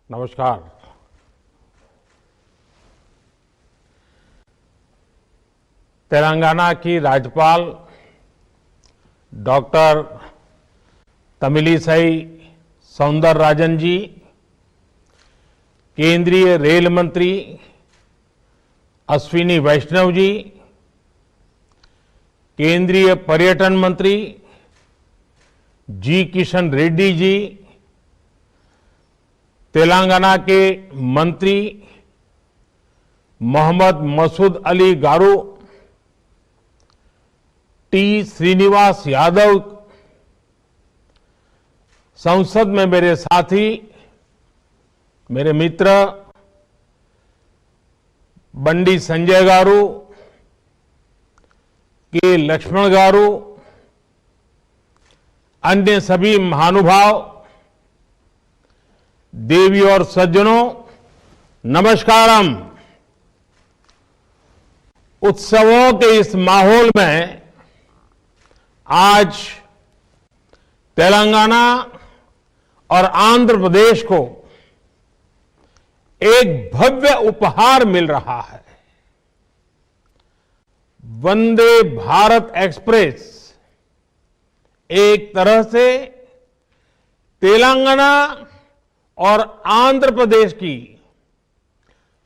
नमस्कार। तेलंगाना की राज्यपाल डॉक्टर तमिलिसाई सौंदरराजन जी, केंद्रीय रेल मंत्री अश्विनी वैष्णव जी, केंद्रीय पर्यटन मंत्री जी किशन रेड्डी जी, तेलंगाना के मंत्री मोहम्मद मसूद अली गारू, टी श्रीनिवास यादव, संसद में मेरे साथी, मेरे मित्र बंडी संजय गारू, के लक्ष्मण गारू, अन्य सभी महानुभाव, देवी और सज्जनों, नमस्कारम। उत्सवों के इस माहौल में आज तेलंगाना और आंध्र प्रदेश को एक भव्य उपहार मिल रहा है। वंदे भारत एक्सप्रेस एक तरह से तेलंगाना और आंध्र प्रदेश की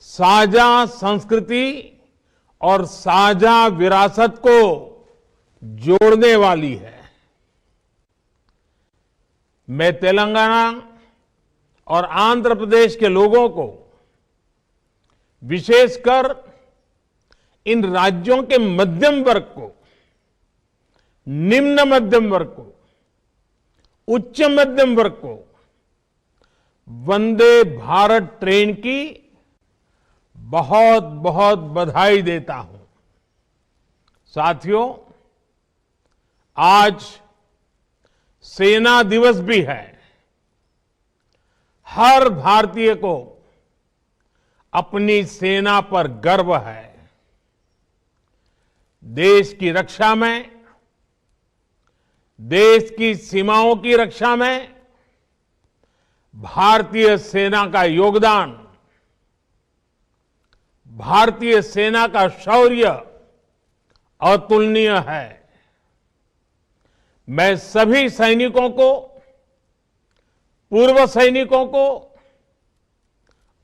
साझा संस्कृति और साझा विरासत को जोड़ने वाली है। मैं तेलंगाना और आंध्र प्रदेश के लोगों को, विशेषकर इन राज्यों के मध्यम वर्ग को, निम्न मध्यम वर्ग को, उच्च मध्यम वर्ग को वंदे भारत ट्रेन की बहुत बहुत बधाई देता हूं। साथियों, आज सेना दिवस भी है। हर भारतीय को अपनी सेना पर गर्व है। देश की रक्षा में, देश की सीमाओं की रक्षा में भारतीय सेना का योगदान, भारतीय सेना का शौर्य अतुलनीय है। मैं सभी सैनिकों को, पूर्व सैनिकों को,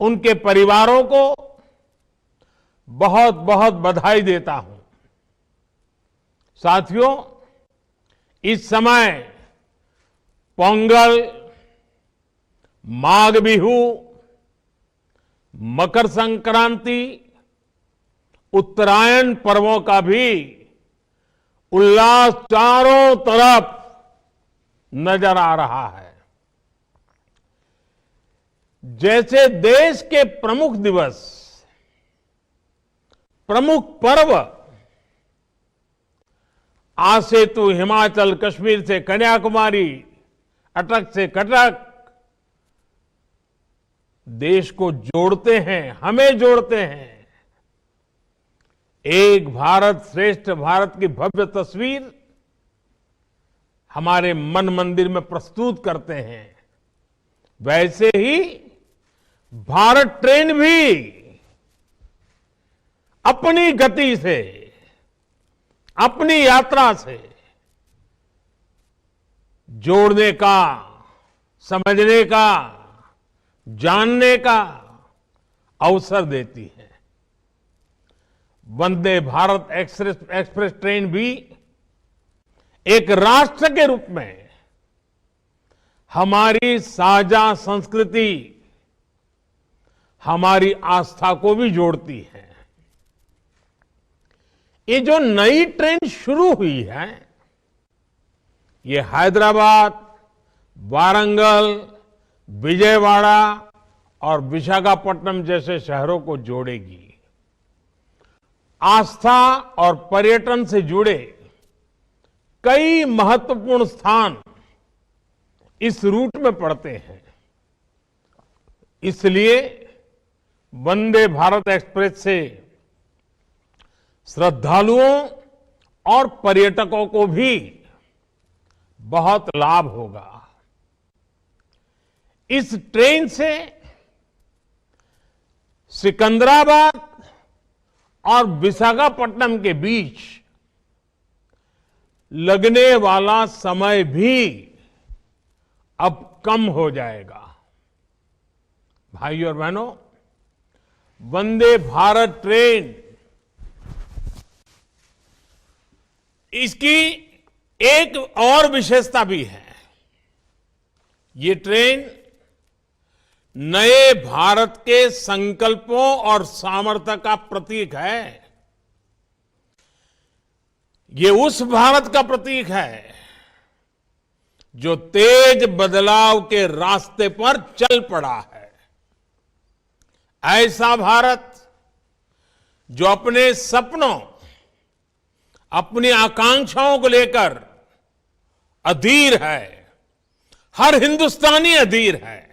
उनके परिवारों को बहुत बहुत बधाई देता हूं। साथियों, इस समय पोंगल, माघ बिहू, मकर संक्रांति, उत्तरायण पर्वों का भी उल्लास चारों तरफ नजर आ रहा है। जैसे देश के प्रमुख दिवस, प्रमुख पर्व आज से तो हिमाचल, कश्मीर से कन्याकुमारी, अटक से कटक देश को जोड़ते हैं, हमें जोड़ते हैं। एक भारत श्रेष्ठ भारत की भव्य तस्वीर हमारे मन मंदिर में प्रस्तुत करते हैं। वैसे ही भारत ट्रेन भी अपनी गति से, अपनी यात्रा से जोड़ने का, समझने का, जानने का अवसर देती है। वंदे भारत एक्सप्रेस ट्रेन भी एक राष्ट्र के रूप में हमारी साझा संस्कृति, हमारी आस्था को भी जोड़ती है। ये जो नई ट्रेन शुरू हुई है, ये हैदराबाद, वारंगल, विजयवाड़ा और विशाखापट्टनम जैसे शहरों को जोड़ेगी। आस्था और पर्यटन से जुड़े कई महत्वपूर्ण स्थान इस रूट में पड़ते हैं। इसलिए वंदे भारत एक्सप्रेस से श्रद्धालुओं और पर्यटकों को भी बहुत लाभ होगा। इस ट्रेन से सिकंदराबाद और विशाखापट्टनम के बीच लगने वाला समय भी अब कम हो जाएगा। भाइयों और बहनों, वंदे भारत ट्रेन इसकी एक और विशेषता भी है। ये ट्रेन नए भारत के संकल्पों और सामर्थ्य का प्रतीक है। ये उस भारत का प्रतीक है जो तेज बदलाव के रास्ते पर चल पड़ा है। ऐसा भारत जो अपने सपनों, अपनी आकांक्षाओं को लेकर अधीर है। हर हिंदुस्तानी अधीर है।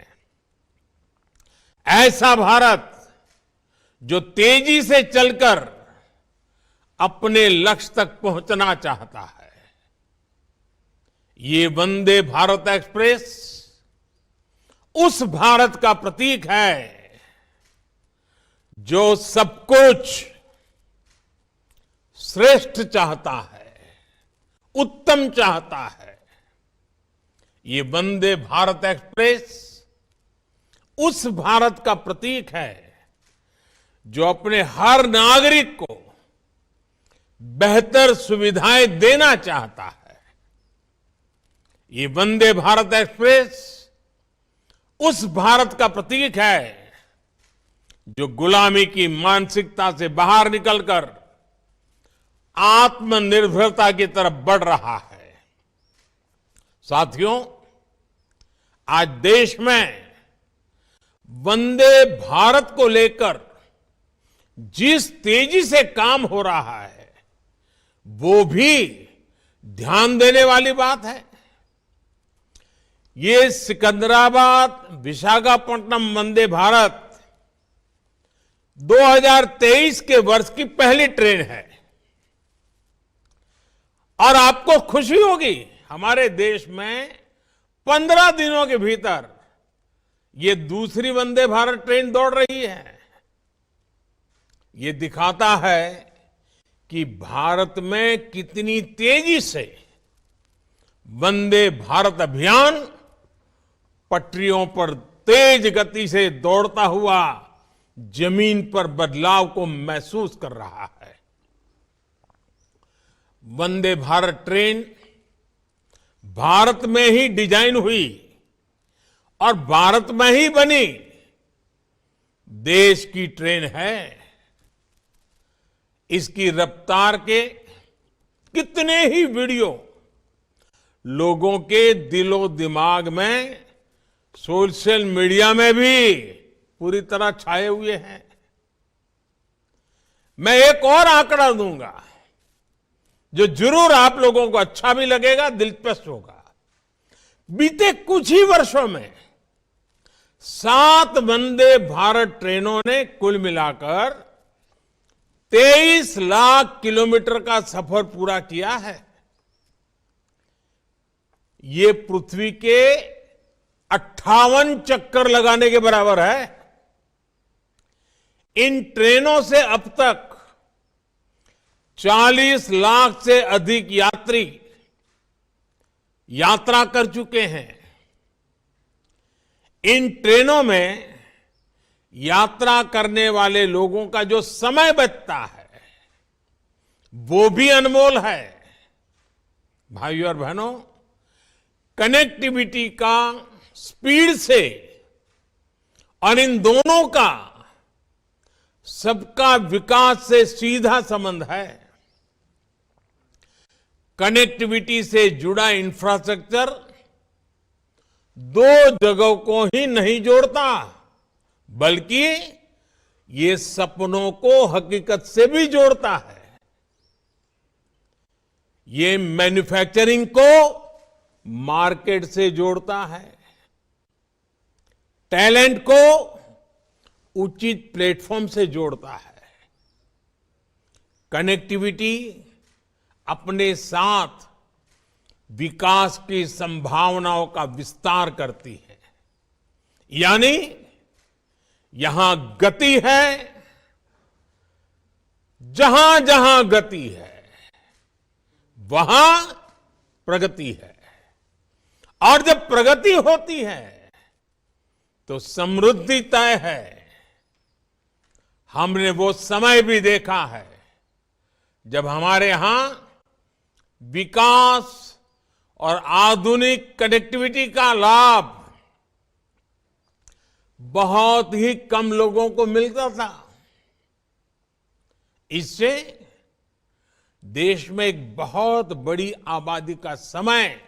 ऐसा भारत जो तेजी से चलकर अपने लक्ष्य तक पहुंचना चाहता है। ये वंदे भारत एक्सप्रेस उस भारत का प्रतीक है जो सब कुछ श्रेष्ठ चाहता है, उत्तम चाहता है। ये वंदे भारत एक्सप्रेस उस भारत का प्रतीक है जो अपने हर नागरिक को बेहतर सुविधाएं देना चाहता है। ये वंदे भारत एक्सप्रेस उस भारत का प्रतीक है जो गुलामी की मानसिकता से बाहर निकलकर आत्मनिर्भरता की तरफ बढ़ रहा है। साथियों, आज देश में वंदे भारत को लेकर जिस तेजी से काम हो रहा है वो भी ध्यान देने वाली बात है। ये सिकंदराबाद विशाखापट्टनम वंदे भारत 2023 के वर्ष की पहली ट्रेन है। और आपको खुशी होगी, हमारे देश में 15 दिनों के भीतर ये दूसरी वंदे भारत ट्रेन दौड़ रही है। ये दिखाता है कि भारत में कितनी तेजी से वंदे भारत अभियान पटरियों पर तेज गति से दौड़ता हुआ जमीन पर बदलाव को महसूस कर रहा है। वंदे भारत ट्रेन भारत में ही डिजाइन हुई और भारत में ही बनी देश की ट्रेन है। इसकी रफ्तार के कितने ही वीडियो लोगों के दिलो दिमाग में, सोशल मीडिया में भी पूरी तरह छाए हुए हैं। मैं एक और आंकड़ा दूंगा जो जरूर आप लोगों को अच्छा भी लगेगा, दिलचस्प होगा। बीते कुछ ही वर्षों में 7 वंदे भारत ट्रेनों ने कुल मिलाकर 23 लाख किलोमीटर का सफर पूरा किया है। ये पृथ्वी के 58 चक्कर लगाने के बराबर है। इन ट्रेनों से अब तक 40 लाख से अधिक यात्री यात्रा कर चुके हैं। इन ट्रेनों में यात्रा करने वाले लोगों का जो समय बचता है वो भी अनमोल है। भाइयों और बहनों, कनेक्टिविटी का स्पीड से और इन दोनों का सबका विकास से सीधा संबंध है। कनेक्टिविटी से जुड़ा इंफ्रास्ट्रक्चर 2 जगहों को ही नहीं जोड़ता, बल्कि ये सपनों को हकीकत से भी जोड़ता है। ये मैन्युफैक्चरिंग को मार्केट से जोड़ता है, टैलेंट को उचित प्लेटफॉर्म से जोड़ता है। कनेक्टिविटी अपने साथ विकास की संभावनाओं का विस्तार करती है। यानी यहां गति है, जहां जहां गति है वहां प्रगति है। और जब प्रगति होती है तो समृद्धि तय है। हमने वो समय भी देखा है जब हमारे यहां विकास और आधुनिक कनेक्टिविटी का लाभ बहुत ही कम लोगों को मिलता था। इससे देश में एक बहुत बड़ी आबादी का समय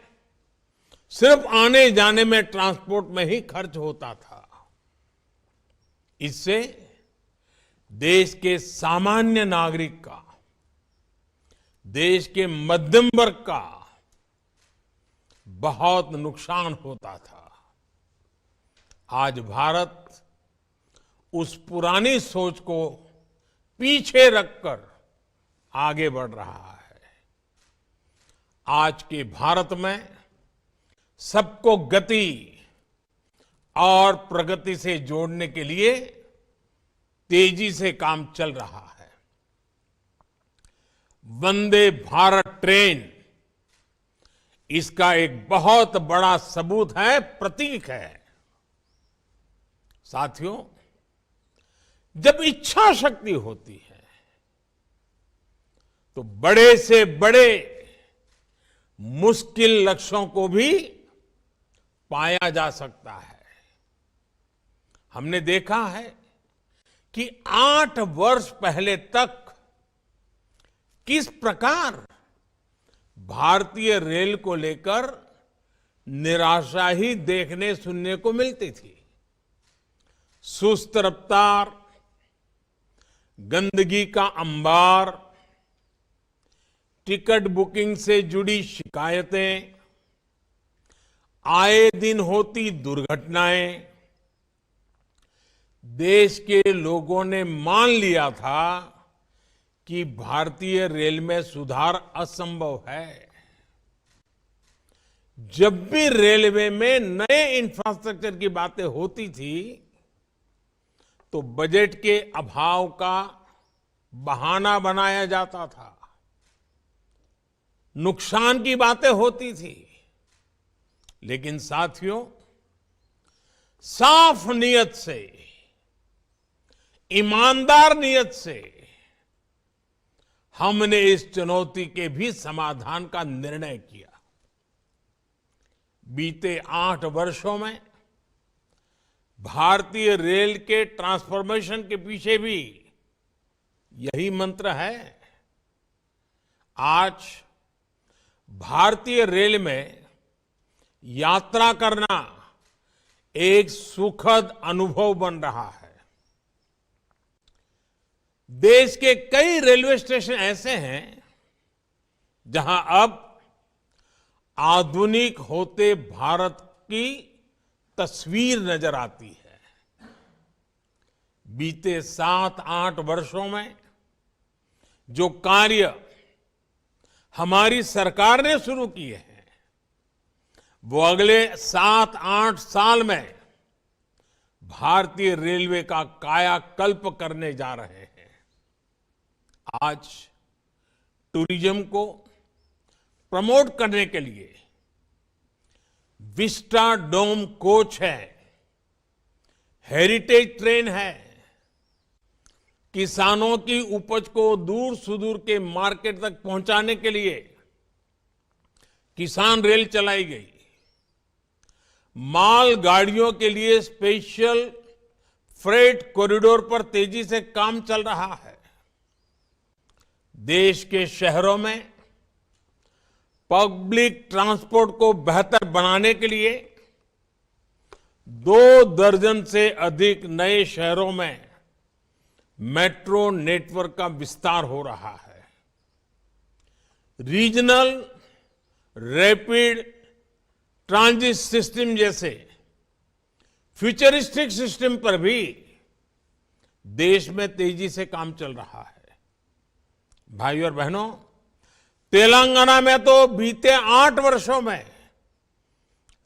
सिर्फ आने जाने में, ट्रांसपोर्ट में ही खर्च होता था। इससे देश के सामान्य नागरिक का, देश के मध्यम वर्ग का बहुत नुकसान होता था। आज भारत उस पुरानी सोच को पीछे रखकर आगे बढ़ रहा है। आज के भारत में सबको गति और प्रगति से जोड़ने के लिए तेजी से काम चल रहा है। वंदे भारत ट्रेन इसका एक बहुत बड़ा सबूत है, प्रतीक है। साथियों, जब इच्छा शक्ति होती है तो बड़े से बड़े मुश्किल लक्ष्यों को भी पाया जा सकता है। हमने देखा है कि 8 वर्ष पहले तक किस प्रकार भारतीय रेल को लेकर निराशा ही देखने सुनने को मिलती थी। सुस्त रफ्तार, गंदगी का अंबार, टिकट बुकिंग से जुड़ी शिकायतें, आए दिन होती दुर्घटनाएं। देश के लोगों ने मान लिया था कि भारतीय रेल में सुधार असंभव है। जब भी रेलवे में नए इंफ्रास्ट्रक्चर की बातें होती थी तो बजट के अभाव का बहाना बनाया जाता था, नुकसान की बातें होती थी। लेकिन साथियों, साफ नीयत से, ईमानदार नीयत से हमने इस चुनौती के भी समाधान का निर्णय किया। बीते 8 वर्षों में भारतीय रेल के ट्रांसफॉर्मेशन के पीछे भी यही मंत्र है। आज भारतीय रेल में यात्रा करना एक सुखद अनुभव बन रहा है। देश के कई रेलवे स्टेशन ऐसे हैं जहां अब आधुनिक होते भारत की तस्वीर नजर आती है। बीते 7-8 वर्षों में जो कार्य हमारी सरकार ने शुरू किए हैं वो अगले 7-8 साल में भारतीय रेलवे का कायाकल्प करने जा रहे हैं। आज टूरिज्म को प्रमोट करने के लिए विस्टा डोम कोच है, हेरिटेज ट्रेन है, किसानों की उपज को दूर सुदूर के मार्केट तक पहुंचाने के लिए किसान रेल चलाई गई, माल गाड़ियों के लिए स्पेशल फ्रेट कॉरिडोर पर तेजी से काम चल रहा है। देश के शहरों में पब्लिक ट्रांसपोर्ट को बेहतर बनाने के लिए 2 दर्जन से अधिक नए शहरों में मेट्रो नेटवर्क का विस्तार हो रहा है। रीजनल रैपिड ट्रांजिट सिस्टम जैसे फ्यूचरिस्टिक सिस्टम पर भी देश में तेजी से काम चल रहा है। भाइयों और बहनों, तेलंगाना में तो बीते 8 वर्षों में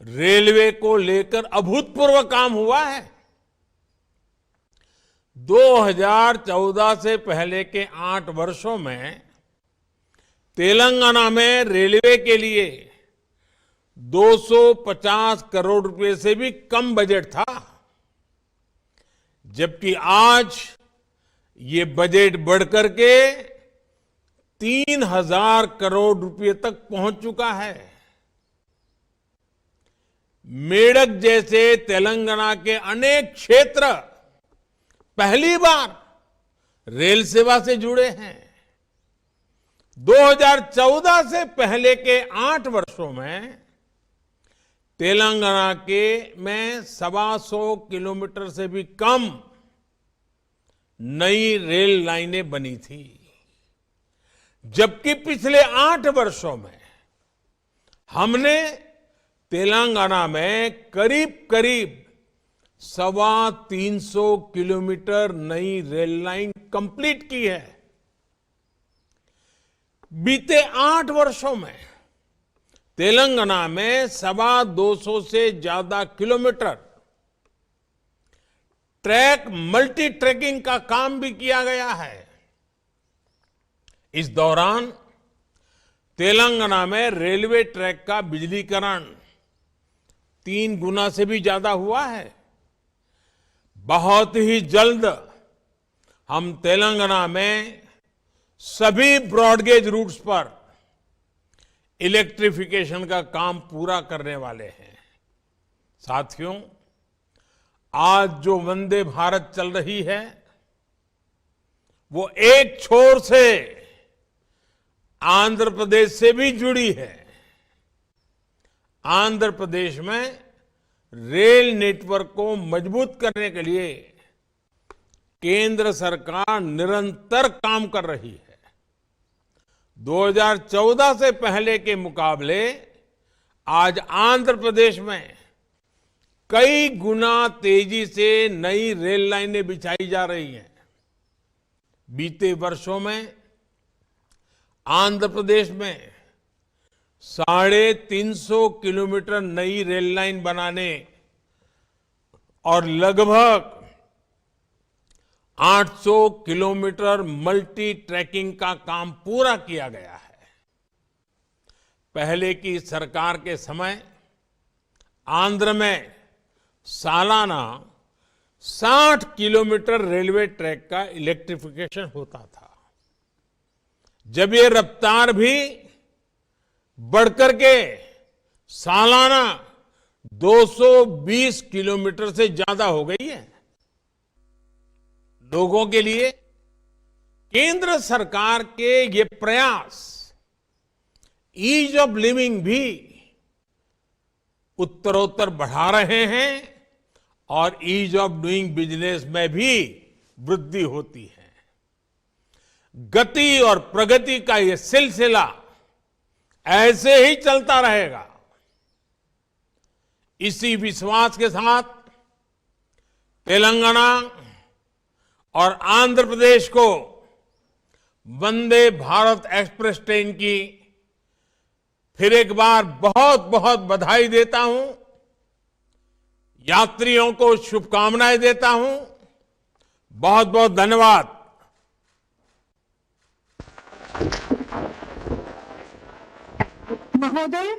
रेलवे को लेकर अभूतपूर्व काम हुआ है। 2014 से पहले के 8 वर्षों में तेलंगाना में रेलवे के लिए 250 करोड़ रुपए से भी कम बजट था, जबकि आज ये बजट बढ़कर के 3000 करोड़ रुपए तक पहुंच चुका है। मेडक जैसे तेलंगाना के अनेक क्षेत्र पहली बार रेल सेवा से जुड़े हैं। 2014 से पहले के 8 वर्षों में तेलंगाना के में 125 किलोमीटर से भी कम नई रेल लाइनें बनी थी, जबकि पिछले 8 वर्षों में हमने तेलंगाना में करीब करीब 350 किलोमीटर नई रेल लाइन कंप्लीट की है। बीते 8 वर्षों में तेलंगाना में 250 से ज्यादा किलोमीटर ट्रैक मल्टी ट्रैकिंग का काम भी किया गया है। इस दौरान तेलंगाना में रेलवे ट्रैक का बिजलीकरण 3 गुना से भी ज्यादा हुआ है। बहुत ही जल्द हम तेलंगाना में सभी ब्रॉडगेज रूट्स पर इलेक्ट्रिफिकेशन का काम पूरा करने वाले हैं। साथियों, आज जो वंदे भारत चल रही है वो एक छोर से आंध्र प्रदेश से भी जुड़ी है। आंध्र प्रदेश में रेल नेटवर्क को मजबूत करने के लिए केंद्र सरकार निरंतर काम कर रही है। 2014 से पहले के मुकाबले आज आंध्र प्रदेश में कई गुना तेजी से नई रेल लाइनें बिछाई जा रही हैं। बीते वर्षों में आंध्र प्रदेश में 350 किलोमीटर नई रेल लाइन बनाने और लगभग 800 किलोमीटर मल्टी ट्रैकिंग का काम पूरा किया गया है। पहले की सरकार के समय आंध्र में सालाना 60 किलोमीटर रेलवे ट्रैक का इलेक्ट्रिफिकेशन होता था। जब ये रफ्तार भी बढ़कर के सालाना 220 किलोमीटर से ज्यादा हो गई है। लोगों के लिए केंद्र सरकार के ये प्रयास ईज ऑफ लिविंग भी उत्तरोत्तर बढ़ा रहे हैं और ईज ऑफ डूइंग बिजनेस में भी वृद्धि होती है। गति और प्रगति का ये सिलसिला ऐसे ही चलता रहेगा। इसी विश्वास के साथ तेलंगाना और आंध्र प्रदेश को वंदे भारत एक्सप्रेस ट्रेन की फिर एक बार बहुत बहुत बधाई देता हूं। यात्रियों को शुभकामनाएं देता हूं। बहुत बहुत धन्यवाद। महोदय,